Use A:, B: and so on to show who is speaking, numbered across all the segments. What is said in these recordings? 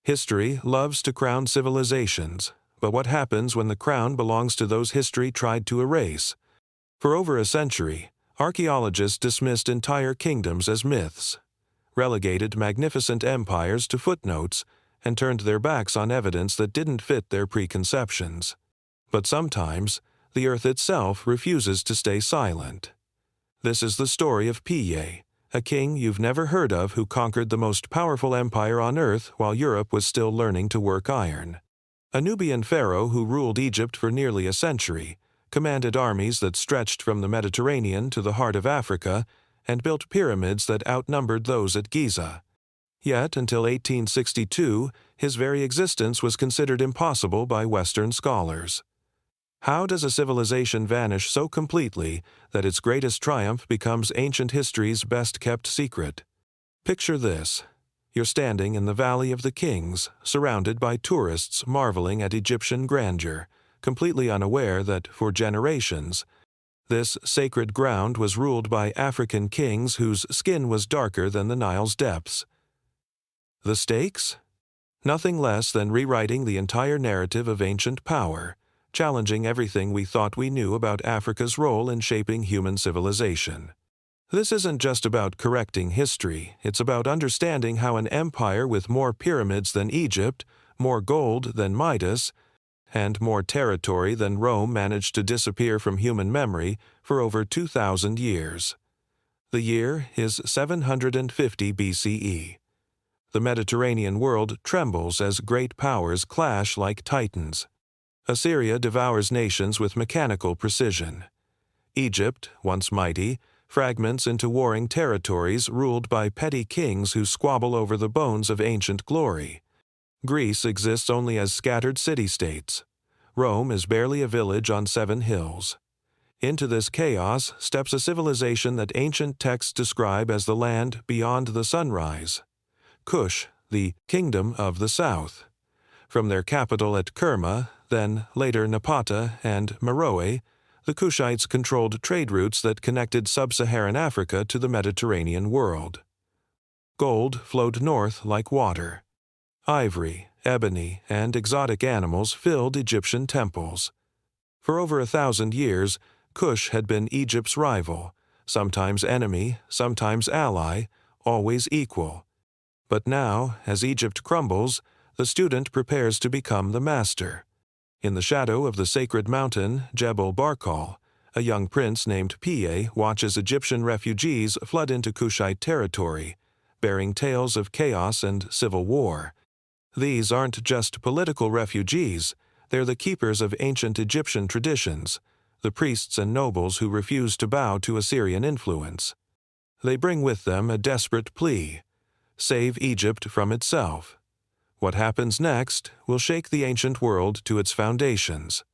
A: History loves to crown civilizations, but what happens when the crown belongs to those history tried to erase? For over a century, archaeologists dismissed entire kingdoms as myths, relegated magnificent empires to footnotes, and turned their backs on evidence that didn't fit their preconceptions. But sometimes, the earth itself refuses to stay silent. This is the story of Piye, a king you've never heard of who conquered the most powerful empire on earth while Europe was still learning to work iron. A Nubian pharaoh who ruled Egypt for nearly a century, commanded armies that stretched from the Mediterranean to the heart of Africa, and built pyramids that outnumbered those at Giza. Yet, until 1862, his very existence was considered impossible by Western scholars. How does a civilization vanish so completely that its greatest triumph becomes ancient history's best-kept secret? Picture this. You're standing in the Valley of the Kings, surrounded by tourists marveling at Egyptian grandeur, completely unaware that, for generations, this sacred ground was ruled by African kings whose skin was darker than the Nile's depths. The stakes? Nothing less than rewriting the entire narrative of ancient power, challenging everything we thought we knew about Africa's role in shaping human civilization. This isn't just about correcting history, it's about understanding how an empire with more pyramids than Egypt, more gold than Midas, and more territory than Rome managed to disappear from human memory for over 2,000 years. The year is 750 BCE. The Mediterranean world trembles as great powers clash like titans. Assyria devours nations with mechanical precision. Egypt, once mighty, fragments into warring territories ruled by petty kings who squabble over the bones of ancient glory. Greece exists only as scattered city-states. Rome is barely a village on 7 hills. Into this chaos steps a civilization that ancient texts describe as the land beyond the sunrise. Kush, the kingdom of the south. From their capital at Kerma, then later Napata and Meroe, the Kushites controlled trade routes that connected sub-Saharan Africa to the Mediterranean world. Gold flowed north like water. Ivory, ebony, and exotic animals filled Egyptian temples. For over 1,000 years, Kush had been Egypt's rival, sometimes enemy, sometimes ally, always equal. But now, as Egypt crumbles, the student prepares to become the master. In the shadow of the sacred mountain, Jebel Barkal, a young prince named Piye watches Egyptian refugees flood into Kushite territory, bearing tales of chaos and civil war. These aren't just political refugees, they're the keepers of ancient Egyptian traditions, the priests and nobles who refuse to bow to Assyrian influence. They bring with them a desperate plea: save Egypt from itself. What happens next will shake the ancient world to its foundations.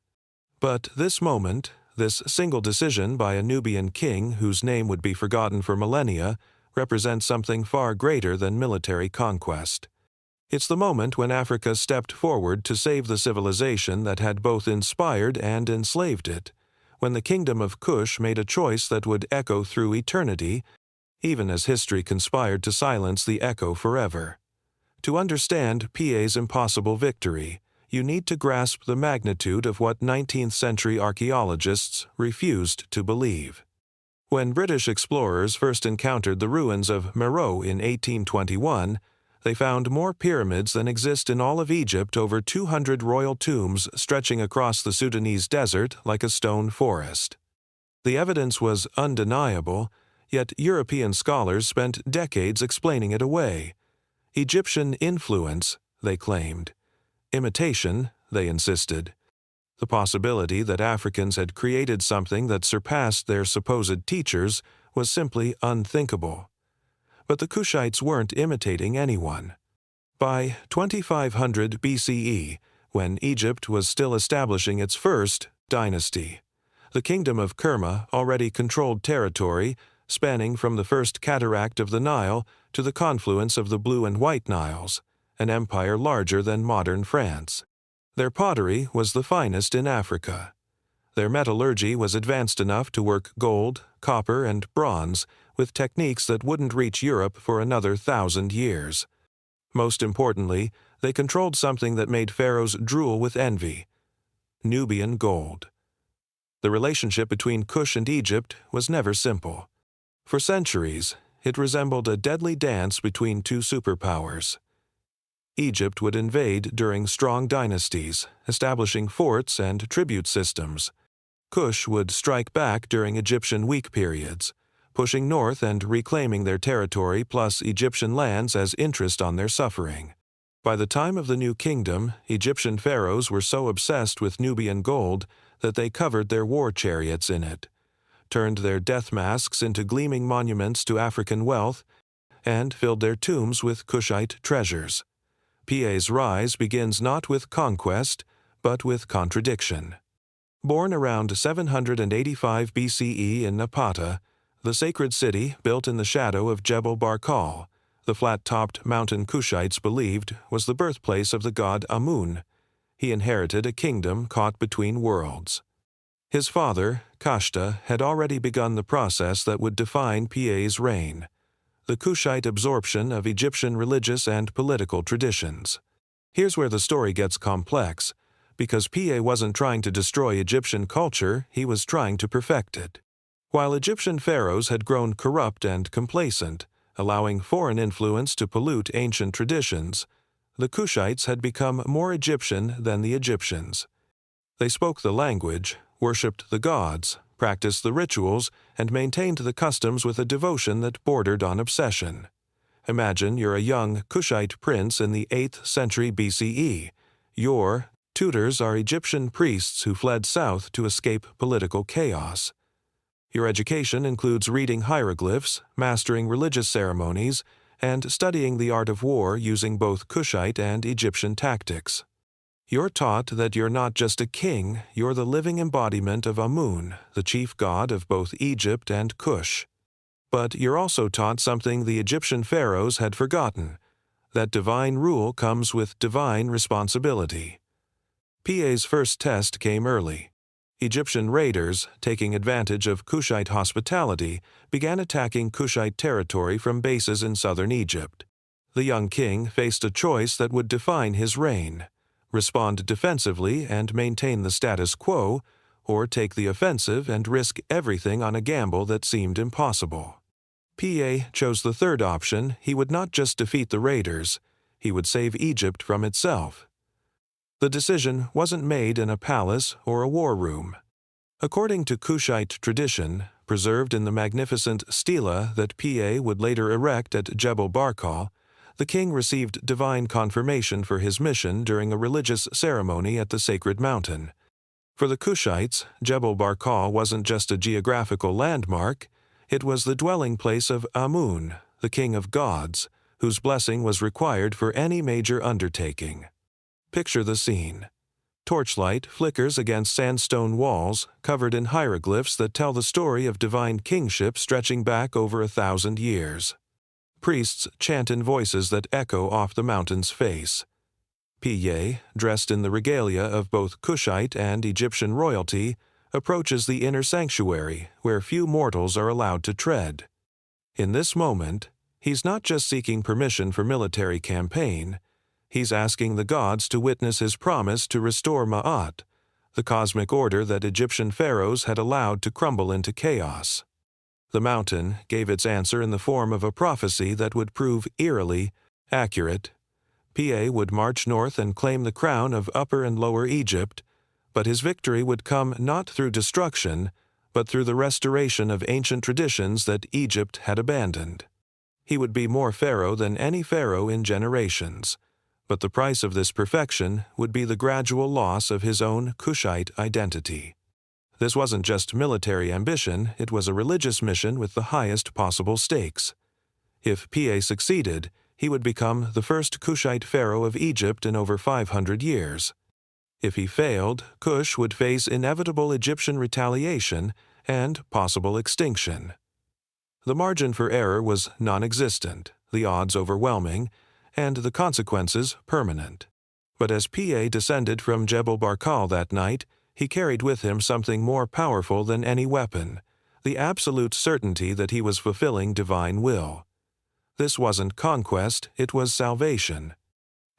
A: But this moment, this single decision by a Nubian king whose name would be forgotten for millennia, represents something far greater than military conquest. It's the moment when Africa stepped forward to save the civilization that had both inspired and enslaved it, when the kingdom of Kush made a choice that would echo through eternity, even as history conspired to silence the echo forever. To understand Piye's impossible victory, you need to grasp the magnitude of what 19th-century archaeologists refused to believe. When British explorers first encountered the ruins of Meroe in 1821, they found more pyramids than exist in all of Egypt, over 200 royal tombs stretching across the Sudanese desert like a stone forest. The evidence was undeniable, yet European scholars spent decades explaining it away. Egyptian influence, they claimed. Imitation, they insisted. The possibility that Africans had created something that surpassed their supposed teachers was simply unthinkable. But the Kushites weren't imitating anyone. By 2500 BCE, when Egypt was still establishing its first dynasty, the kingdom of Kerma already controlled territory spanning from the first cataract of the Nile to the confluence of the Blue and White Niles, an empire larger than modern France. Their pottery was the finest in Africa. Their metallurgy was advanced enough to work gold, copper, and bronze with techniques that wouldn't reach Europe for another 1,000 years. Most importantly, They controlled something that made pharaohs drool with envy: Nubian gold. The relationship between Kush and Egypt was never simple. For centuries, it resembled a deadly dance between two superpowers. Egypt would invade during strong dynasties, establishing forts and tribute systems. Kush would strike back during Egyptian weak periods, pushing north and reclaiming their territory plus Egyptian lands as interest on their suffering. By the time of the New Kingdom, Egyptian pharaohs were so obsessed with Nubian gold that they covered their war chariots in it, turned their death masks into gleaming monuments to African wealth, and filled their tombs with Kushite treasures. PA's rise begins not with conquest, but with contradiction. Born around 785 BCE in Napata, the sacred city built in the shadow of Jebel Barkal, the flat-topped mountain Kushites believed was the birthplace of the god Amun, he inherited a kingdom caught between worlds. His father, Kashta, had already begun the process that would define PA's reign: the Kushite absorption of Egyptian religious and political traditions. Here's where the story gets complex, because PA wasn't trying to destroy Egyptian culture, he was trying to perfect it. While Egyptian pharaohs had grown corrupt and complacent, allowing foreign influence to pollute ancient traditions, the Kushites had become more Egyptian than the Egyptians. They spoke the language, worshipped the gods, practiced the rituals, and maintained the customs with a devotion that bordered on obsession. Imagine you're a young Kushite prince in the 8th century BCE. Your tutors are Egyptian priests who fled south to escape political chaos. Your education includes reading hieroglyphs, mastering religious ceremonies, and studying the art of war using both Kushite and Egyptian tactics. You're taught that you're not just a king, you're the living embodiment of Amun, the chief god of both Egypt and Kush. But you're also taught something the Egyptian pharaohs had forgotten: that divine rule comes with divine responsibility. PA's first test came early. Egyptian raiders, taking advantage of Kushite hospitality, began attacking Kushite territory from bases in southern Egypt. The young king faced a choice that would define his reign: respond defensively and maintain the status quo, or take the offensive and risk everything on a gamble that seemed impossible. PA chose the third option. He would not just defeat the raiders, he would save Egypt from itself. The decision wasn't made in a palace or a war room. According to Kushite tradition, preserved in the magnificent stela that PA would later erect at Jebel Barkal, the king received divine confirmation for his mission during a religious ceremony at the sacred mountain. For the Kushites, Jebel Barkal wasn't just a geographical landmark, it was the dwelling place of Amun, the king of gods, whose blessing was required for any major undertaking. Picture the scene. Torchlight flickers against sandstone walls covered in hieroglyphs that tell the story of divine kingship stretching back over 1,000 years. Priests chant in voices that echo off the mountain's face. PA, dressed in the regalia of both Kushite and Egyptian royalty, approaches the inner sanctuary where few mortals are allowed to tread. In this moment, he's not just seeking permission for military campaign, he's asking the gods to witness his promise to restore Ma'at, the cosmic order that Egyptian pharaohs had allowed to crumble into chaos. The mountain gave its answer in the form of a prophecy that would prove eerily accurate. PA would march north and claim the crown of Upper and Lower Egypt, but his victory would come not through destruction, but through the restoration of ancient traditions that Egypt had abandoned. He would be more pharaoh than any pharaoh in generations, but the price of this perfection would be the gradual loss of his own Kushite identity. This wasn't just military ambition, it was a religious mission with the highest possible stakes. If PA succeeded, he would become the first Kushite pharaoh of Egypt in over 500 years. If he failed, Kush would face inevitable Egyptian retaliation and possible extinction. The margin for error was non-existent, the odds overwhelming, and the consequences permanent. But as PA descended from Jebel Barkal that night, he carried with him something more powerful than any weapon: the absolute certainty that he was fulfilling divine will. This wasn't conquest, it was salvation.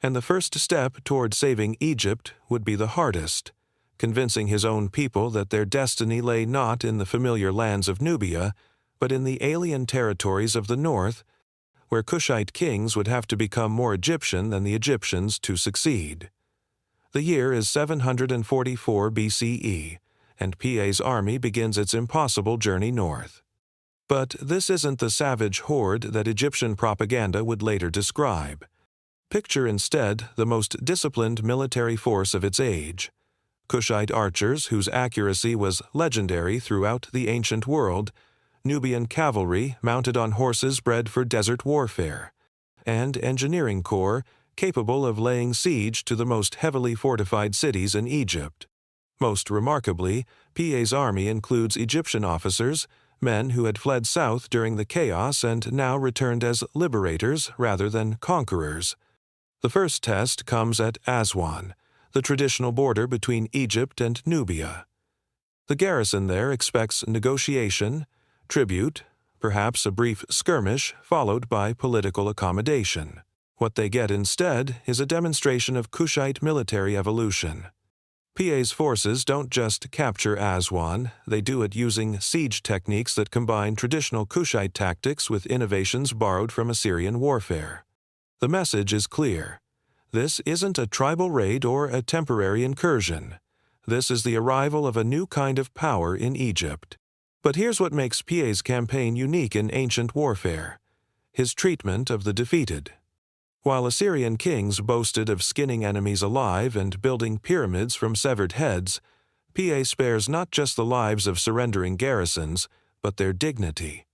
A: And the first step toward saving Egypt would be the hardest, convincing his own people that their destiny lay not in the familiar lands of Nubia, but in the alien territories of the north, where Kushite kings would have to become more Egyptian than the Egyptians to succeed. The year is 744 BCE, and Piye's army begins its impossible journey north. But this isn't the savage horde that Egyptian propaganda would later describe. Picture instead the most disciplined military force of its age. Kushite archers whose accuracy was legendary throughout the ancient world, Nubian cavalry mounted on horses bred for desert warfare, and engineering corps capable of laying siege to the most heavily fortified cities in Egypt. Most remarkably, Piye's army includes Egyptian officers, men who had fled south during the chaos and now returned as liberators rather than conquerors. The first test comes at Aswan, the traditional border between Egypt and Nubia. The garrison there expects negotiation, tribute, perhaps a brief skirmish followed by political accommodation. What they get instead is a demonstration of Kushite military evolution. Piye's forces don't just capture Aswan, they do it using siege techniques that combine traditional Kushite tactics with innovations borrowed from Assyrian warfare. The message is clear. This isn't a tribal raid or a temporary incursion. This is the arrival of a new kind of power in Egypt. But here's what makes Piye's campaign unique in ancient warfare: his treatment of the defeated. While Assyrian kings boasted of skinning enemies alive and building pyramids from severed heads, Piye spares not just the lives of surrendering garrisons, but their dignity.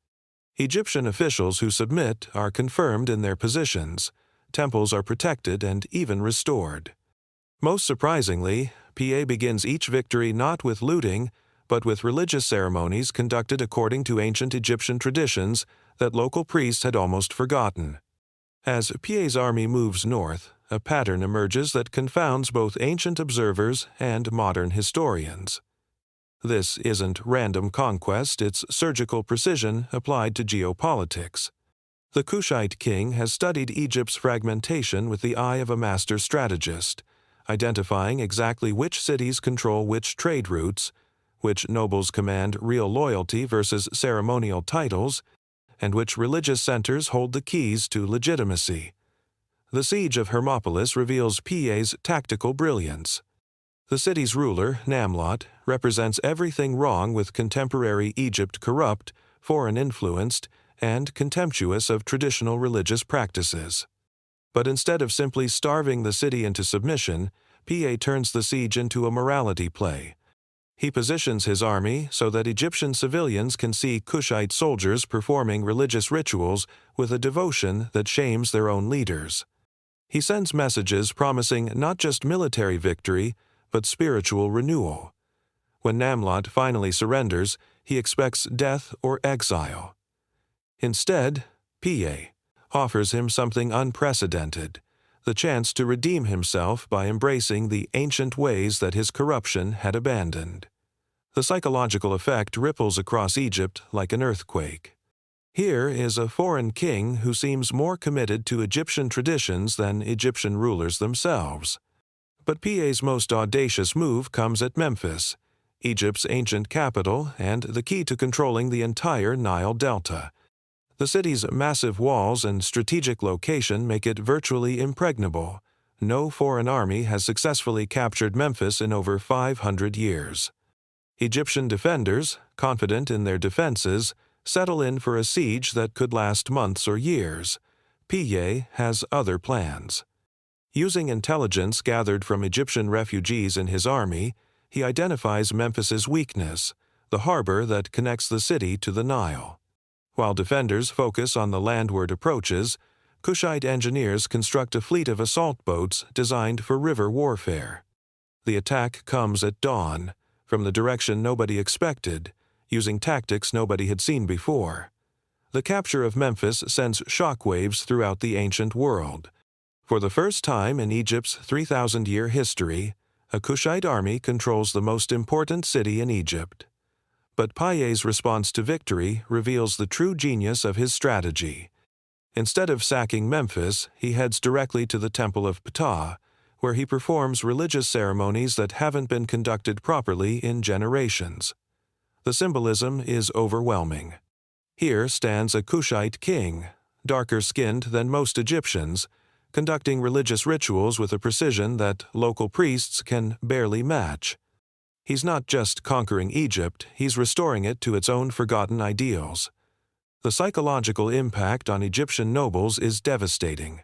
A: Egyptian officials who submit are confirmed in their positions, temples are protected and even restored. Most surprisingly, Piye begins each victory not with looting, but with religious ceremonies conducted according to ancient Egyptian traditions that local priests had almost forgotten. As Piye's army moves north, a pattern emerges that confounds both ancient observers and modern historians. This isn't random conquest, it's surgical precision applied to geopolitics. The Kushite king has studied Egypt's fragmentation with the eye of a master strategist, identifying exactly which cities control which trade routes, which nobles command real loyalty versus ceremonial titles, and which religious centers hold the keys to legitimacy. The siege of Hermopolis reveals Piye's tactical brilliance. The city's ruler, Namlot, represents everything wrong with contemporary Egypt: corrupt, foreign-influenced, and contemptuous of traditional religious practices. But instead of simply starving the city into submission, Piye turns the siege into a morality play. He positions his army so that Egyptian civilians can see Kushite soldiers performing religious rituals with a devotion that shames their own leaders. He sends messages promising not just military victory, but spiritual renewal. When Namlot finally surrenders, he expects death or exile. Instead, Piye offers him something unprecedented: the chance to redeem himself by embracing the ancient ways that his corruption had abandoned. The psychological effect ripples across Egypt like an earthquake. Here is a foreign king who seems more committed to Egyptian traditions than Egyptian rulers themselves. But Piye's most audacious move comes at Memphis, Egypt's ancient capital and the key to controlling the entire Nile Delta. The city's massive walls and strategic location make it virtually impregnable. No foreign army has successfully captured Memphis in over 500 years. Egyptian defenders, confident in their defenses, settle in for a siege that could last months or years. Piye has other plans. Using intelligence gathered from Egyptian refugees in his army, he identifies Memphis's weakness, the harbor that connects the city to the Nile. While defenders focus on the landward approaches, Kushite engineers construct a fleet of assault boats designed for river warfare. The attack comes at dawn, from the direction nobody expected, using tactics nobody had seen before. The capture of Memphis sends shockwaves throughout the ancient world. For the first time in Egypt's 3,000-year history, a Kushite army controls the most important city in Egypt. But Piye's response to victory reveals the true genius of his strategy. Instead of sacking Memphis, he heads directly to the Temple of Ptah, where he performs religious ceremonies that haven't been conducted properly in generations. The symbolism is overwhelming. Here stands a Kushite king, darker-skinned than most Egyptians, conducting religious rituals with a precision that local priests can barely match. He's not just conquering Egypt, he's restoring it to its own forgotten ideals. The psychological impact on Egyptian nobles is devastating.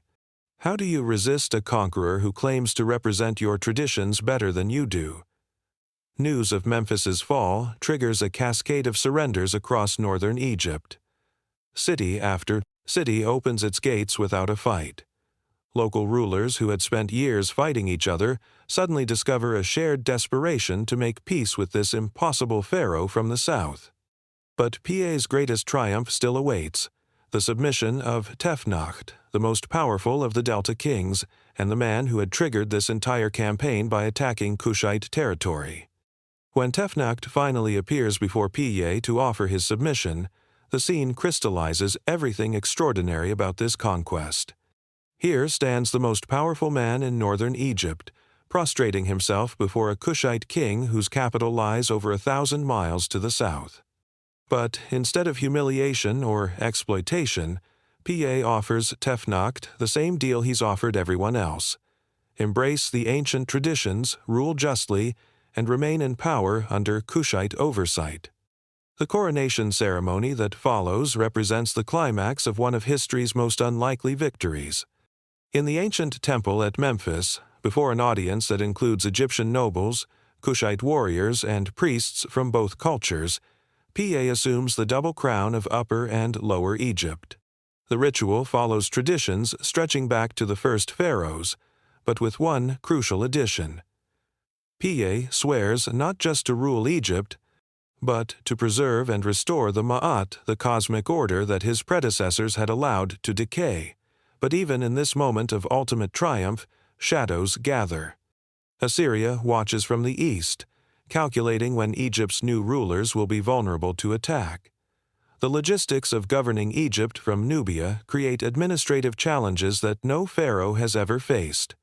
A: How do you resist a conqueror who claims to represent your traditions better than you do? News of Memphis's fall triggers a cascade of surrenders across northern Egypt. City after city opens its gates without a fight. Local rulers who had spent years fighting each other suddenly discover a shared desperation to make peace with this impossible pharaoh from the south. But PA's greatest triumph still awaits: the submission of Tefnacht, the most powerful of the Delta kings, and the man who had triggered this entire campaign by attacking Kushite territory. When Tefnacht finally appears before PA to offer his submission, the scene crystallizes everything extraordinary about this conquest. Here stands the most powerful man in northern Egypt, prostrating himself before a Kushite king whose capital lies over 1,000 miles to the south. But instead of humiliation or exploitation, PA offers Tefnacht the same deal he's offered everyone else: embrace the ancient traditions, rule justly, and remain in power under Kushite oversight. The coronation ceremony that follows represents the climax of one of history's most unlikely victories. In the ancient temple at Memphis, before an audience that includes Egyptian nobles, Kushite warriors, and priests from both cultures, PA assumes the double crown of Upper and Lower Egypt. The ritual follows traditions stretching back to the first pharaohs, but with one crucial addition. PA swears not just to rule Egypt, but to preserve and restore the Ma'at, the cosmic order that his predecessors had allowed to decay. But even in this moment of ultimate triumph, shadows gather. Assyria watches from the east, calculating when Egypt's new rulers will be vulnerable to attack. The logistics of governing Egypt from Nubia create administrative challenges that no pharaoh has ever faced.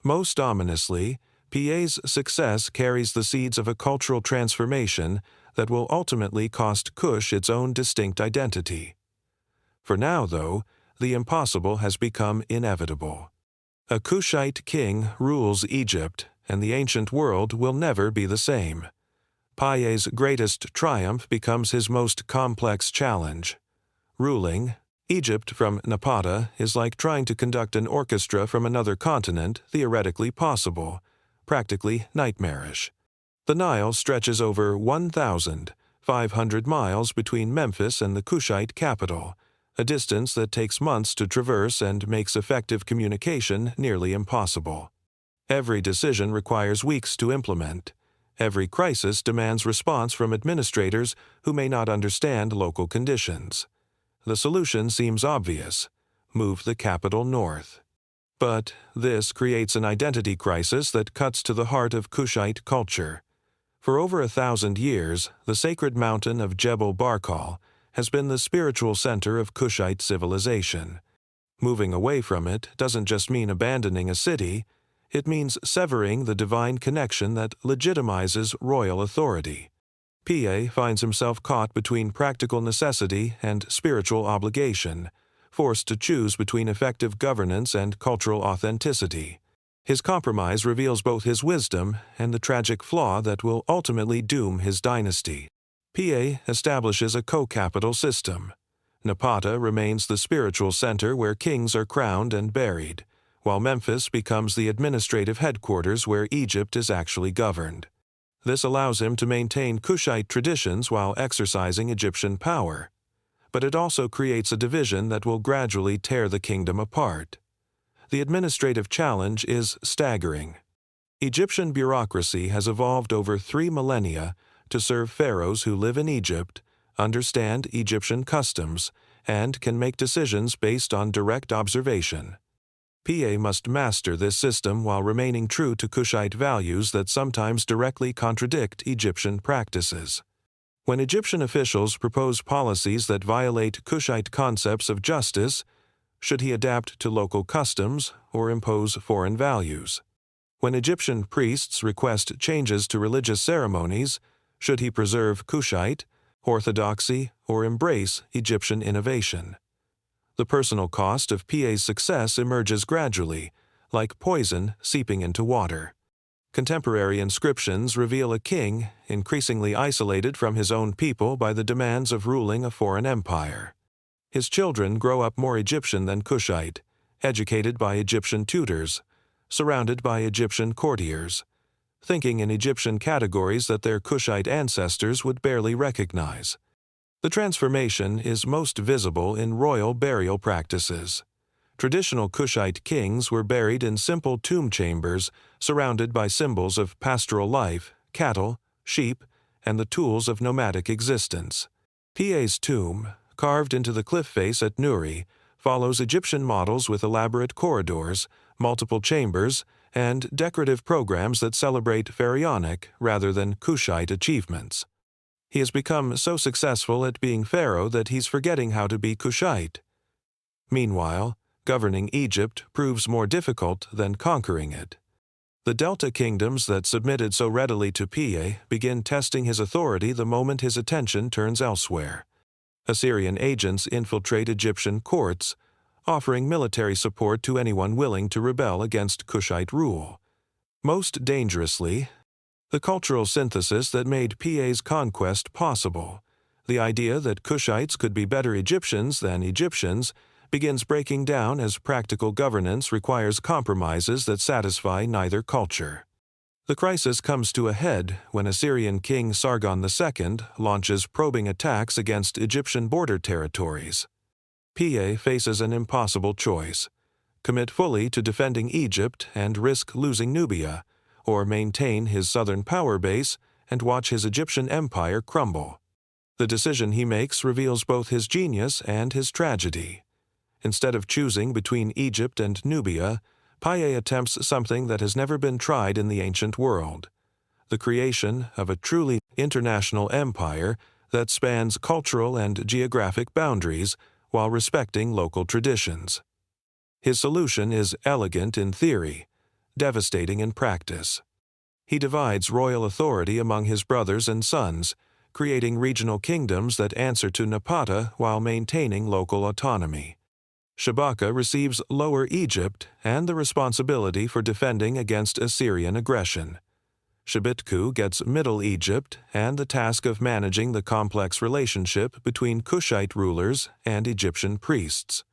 A: Most ominously, PA's success carries the seeds of a cultural transformation that will ultimately cost Kush its own distinct identity. For now, though, the impossible has become inevitable. A Kushite king rules Egypt, and the ancient world will never be the same. PA's greatest triumph becomes his most complex challenge. Ruling Egypt from Napata is like trying to conduct an orchestra from another continent, theoretically possible, practically nightmarish. The Nile stretches over 1,500 miles between Memphis and the Kushite capital, a distance that takes months to traverse and makes effective communication nearly impossible. Every decision requires weeks to implement. Every crisis demands response from administrators who may not understand local conditions. The solution seems obvious: move the capital north. But this creates an identity crisis that cuts to the heart of Kushite culture. For over 1,000 years, the sacred mountain of Jebel Barkal has been the spiritual center of Kushite civilization. Moving away from it doesn't just mean abandoning a city, it means severing the divine connection that legitimizes royal authority. PA finds himself caught between practical necessity and spiritual obligation, forced to choose between effective governance and cultural authenticity. His compromise reveals both his wisdom and the tragic flaw that will ultimately doom his dynasty. PA establishes a co-capital system. Napata remains the spiritual center where kings are crowned and buried, while Memphis becomes the administrative headquarters where Egypt is actually governed. This allows him to maintain Kushite traditions while exercising Egyptian power. But it also creates a division that will gradually tear the kingdom apart. The administrative challenge is staggering. Egyptian bureaucracy has evolved over 3 millennia to serve pharaohs who live in Egypt, understand Egyptian customs, and can make decisions based on direct observation. PA must master this system while remaining true to Kushite values that sometimes directly contradict Egyptian practices. When Egyptian officials propose policies that violate Kushite concepts of justice, Should he adapt to local customs or impose foreign values? When Egyptian priests request changes to religious ceremonies, should he preserve Kushite orthodoxy or embrace Egyptian innovation? The personal cost of PA's success emerges gradually, like poison seeping into water. Contemporary inscriptions reveal a king increasingly isolated from his own people by the demands of ruling a foreign empire. His children grow up more Egyptian than Kushite, educated by Egyptian tutors, surrounded by Egyptian courtiers, thinking in Egyptian categories that their Kushite ancestors would barely recognize. The transformation is most visible in royal burial practices. Traditional Kushite kings were buried in simple tomb chambers surrounded by symbols of pastoral life, cattle, sheep, and the tools of nomadic existence. PA's tomb, carved into the cliff face at Nuri, follows Egyptian models with elaborate corridors, multiple chambers, and decorative programs that celebrate pharaonic rather than Kushite achievements. He has become so successful at being pharaoh that he's forgetting how to be Kushite. Meanwhile, governing Egypt proves more difficult than conquering it. The Delta kingdoms that submitted so readily to PA begin testing his authority the moment his attention turns elsewhere. Assyrian agents infiltrate Egyptian courts, offering military support to anyone willing to rebel against Kushite rule. Most dangerously, the cultural synthesis that made PA's conquest possible, the idea that Kushites could be better Egyptians than Egyptians, begins breaking down as practical governance requires compromises that satisfy neither culture. The crisis comes to a head when Assyrian King Sargon II launches probing attacks against Egyptian border territories. PA faces an impossible choice: commit fully to defending Egypt and risk losing Nubia, or maintain his southern power base and watch his Egyptian empire crumble. The decision he makes reveals both his genius and his tragedy. Instead of choosing between Egypt and Nubia, PA attempts something that has never been tried in the ancient world: the creation of a truly international empire that spans cultural and geographic boundaries while respecting local traditions. His solution is elegant in theory, devastating in practice. He divides royal authority among his brothers and sons, creating regional kingdoms that answer to Napata while maintaining local autonomy. Shabaka receives Lower Egypt and the responsibility for defending against Assyrian aggression. Shabitku gets Middle Egypt and the task of managing the complex relationship between Kushite rulers and Egyptian priests.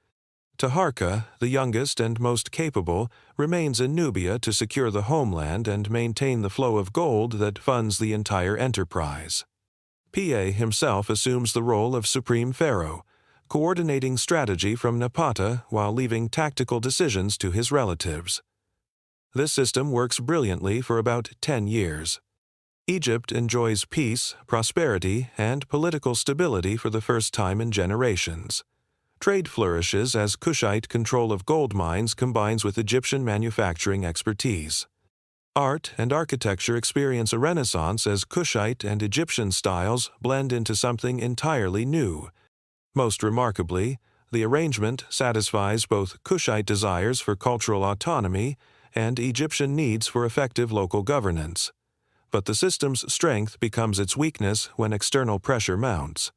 A: Taharka, the youngest and most capable, remains in Nubia to secure the homeland and maintain the flow of gold that funds the entire enterprise. PA himself assumes the role of Supreme Pharaoh, coordinating strategy from Napata while leaving tactical decisions to his relatives. This system works brilliantly for about 10 years. Egypt enjoys peace, prosperity, and political stability for the first time in generations. Trade flourishes as Kushite control of gold mines combines with Egyptian manufacturing expertise. Art and architecture experience a renaissance as Kushite and Egyptian styles blend into something entirely new. Most remarkably, the arrangement satisfies both Kushite desires for cultural autonomy and Egyptian needs for effective local governance. But the system's strength becomes its weakness when external pressure mounts.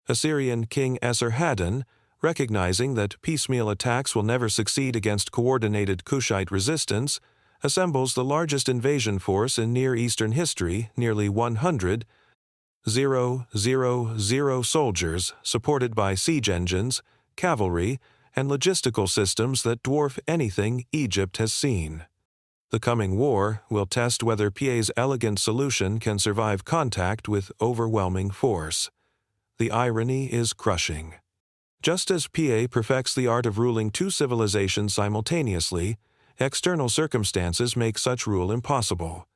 A: Assyrian King Esarhaddon, recognizing that piecemeal attacks will never succeed against coordinated Kushite resistance, assembles the largest invasion force in Near Eastern history, nearly 100,000 soldiers supported by siege engines, cavalry, and logistical systems that dwarf anything Egypt has seen. The coming war will test whether PA's elegant solution can survive contact with overwhelming force. The irony is crushing. Just as PA perfects the art of ruling two civilizations simultaneously, external circumstances make such rule impossible.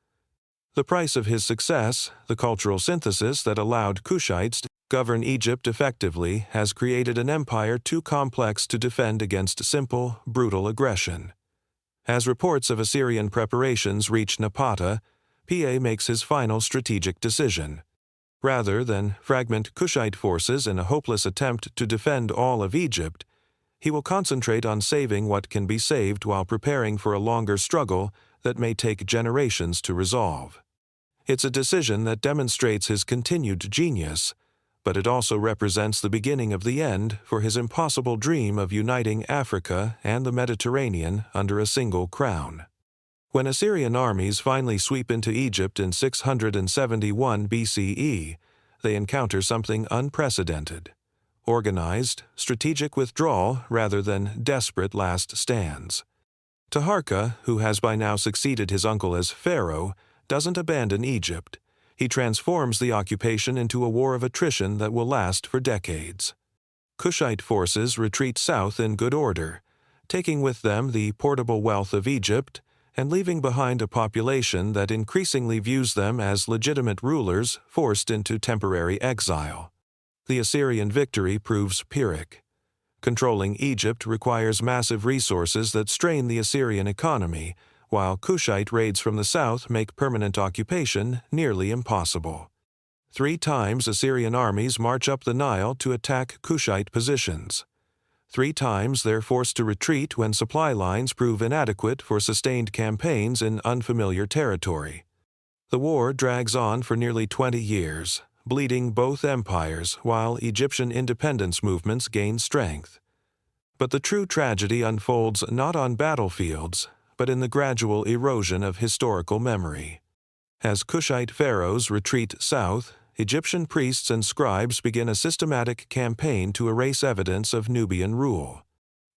A: The price of his success, the cultural synthesis that allowed Kushites to govern Egypt effectively, has created an empire too complex to defend against simple, brutal aggression. As reports of Assyrian preparations reach Napata, PA makes his final strategic decision. Rather than fragment Kushite forces in a hopeless attempt to defend all of Egypt, He will concentrate on saving what can be saved while preparing for a longer struggle that may take generations to resolve. It's a decision that demonstrates his continued genius, but it also represents the beginning of the end for his impossible dream of uniting Africa and the Mediterranean under a single crown. When Assyrian armies finally sweep into Egypt in 671 BCE, they encounter something unprecedented: organized, strategic withdrawal rather than desperate last stands. Taharqa, who has by now succeeded his uncle as pharaoh, doesn't abandon Egypt. He transforms the occupation into a war of attrition that will last for decades. Kushite forces retreat south in good order, taking with them the portable wealth of Egypt and leaving behind a population that increasingly views them as legitimate rulers forced into temporary exile. The Assyrian victory proves Pyrrhic. Controlling Egypt requires massive resources that strain the Assyrian economy, while Kushite raids from the south make permanent occupation nearly impossible. 3 times Assyrian armies march up the Nile to attack Kushite positions. 3 times they're forced to retreat when supply lines prove inadequate for sustained campaigns in unfamiliar territory. The war drags on for nearly 20 years, bleeding both empires while Egyptian independence movements gain strength. But the true tragedy unfolds not on battlefields, but in the gradual erosion of historical memory. As Kushite pharaohs retreat south, Egyptian priests and scribes begin a systematic campaign to erase evidence of Nubian rule.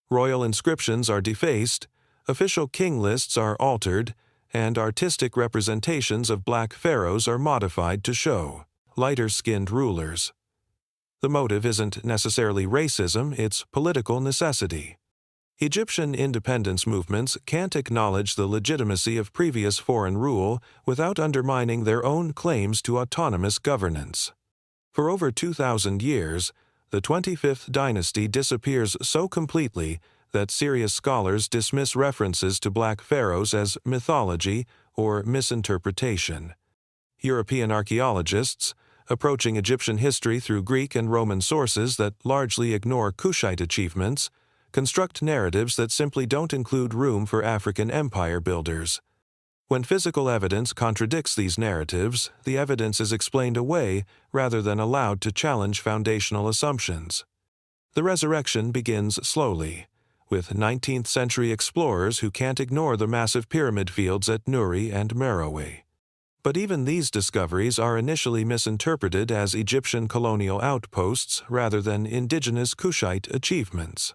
A: Royal inscriptions are defaced, official king lists are altered, and artistic representations of Black Pharaohs are modified to show lighter-skinned rulers. The motive isn't necessarily racism, it's political necessity. Egyptian independence movements can't acknowledge the legitimacy of previous foreign rule without undermining their own claims to autonomous governance. For over 2,000 years, the 25th dynasty disappears so completely that serious scholars dismiss references to Black Pharaohs as mythology or misinterpretation. European archaeologists, approaching Egyptian history through Greek and Roman sources that largely ignore Kushite achievements, construct narratives that simply don't include room for African empire builders. When physical evidence contradicts these narratives, the evidence is explained away rather than allowed to challenge foundational assumptions. The resurrection begins slowly, with 19th-century explorers who can't ignore the massive pyramid fields at Nuri and Meroe. But even these discoveries are initially misinterpreted as Egyptian colonial outposts rather than indigenous Kushite achievements.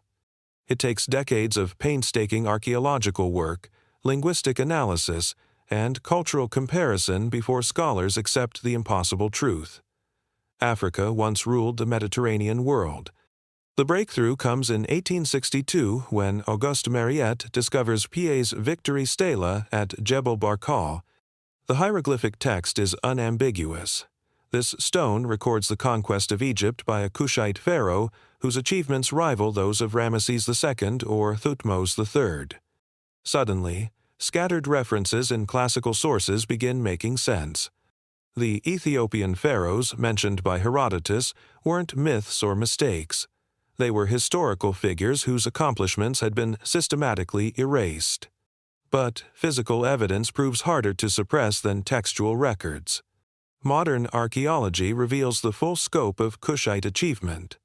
A: It takes decades of painstaking archaeological work, linguistic analysis, and cultural comparison before scholars accept the impossible truth. Africa once ruled the Mediterranean world. The breakthrough comes in 1862 when Auguste Mariette discovers Piet's Victory Stela at Jebel Barkal. The hieroglyphic text is unambiguous. This stone records the conquest of Egypt by a Kushite pharaoh whose achievements rival those of Ramesses II or Thutmose III. Suddenly, scattered references in classical sources begin making sense. The Ethiopian pharaohs mentioned by Herodotus weren't myths or mistakes. They were historical figures whose accomplishments had been systematically erased. But physical evidence proves harder to suppress than textual records. Modern archaeology reveals the full scope of Kushite achievement: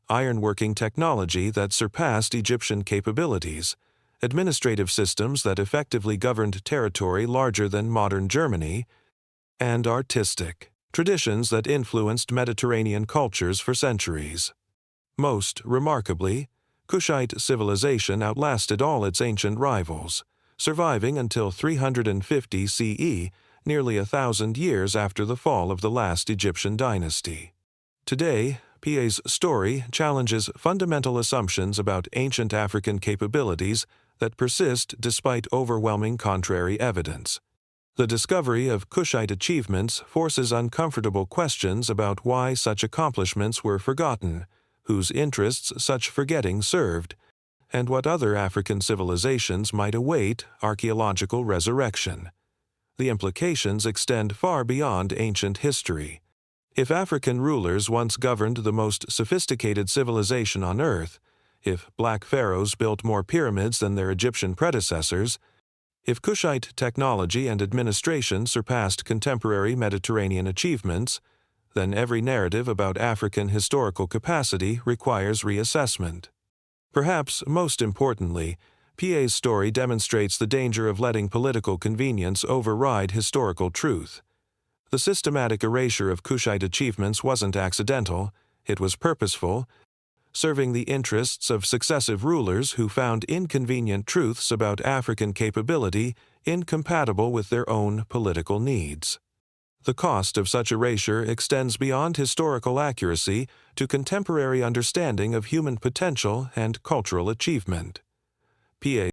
A: ironworking technology that surpassed Egyptian capabilities, administrative systems that effectively governed territory larger than modern Germany, and artistic traditions that influenced Mediterranean cultures for centuries. Most remarkably, Kushite civilization outlasted all its ancient rivals, surviving until 350 CE, nearly 1,000 years after the fall of the last Egyptian dynasty. Today, Piet's story challenges fundamental assumptions about ancient African capabilities that persist despite overwhelming contrary evidence. The discovery of Kushite achievements forces uncomfortable questions about why such accomplishments were forgotten, whose interests such forgetting served, and what other African civilizations might await archaeological resurrection. The implications extend far beyond ancient history. If African rulers once governed the most sophisticated civilization on Earth, if Black Pharaohs built more pyramids than their Egyptian predecessors, if Kushite technology and administration surpassed contemporary Mediterranean achievements, then every narrative about African historical capacity requires reassessment. Perhaps most importantly, PA's story demonstrates the danger of letting political convenience override historical truth. The systematic erasure of Kushite achievements wasn't accidental, it was purposeful, serving the interests of successive rulers who found inconvenient truths about African capability incompatible with their own political needs. The cost of such erasure extends beyond historical accuracy to contemporary understanding of human potential and cultural achievement. PA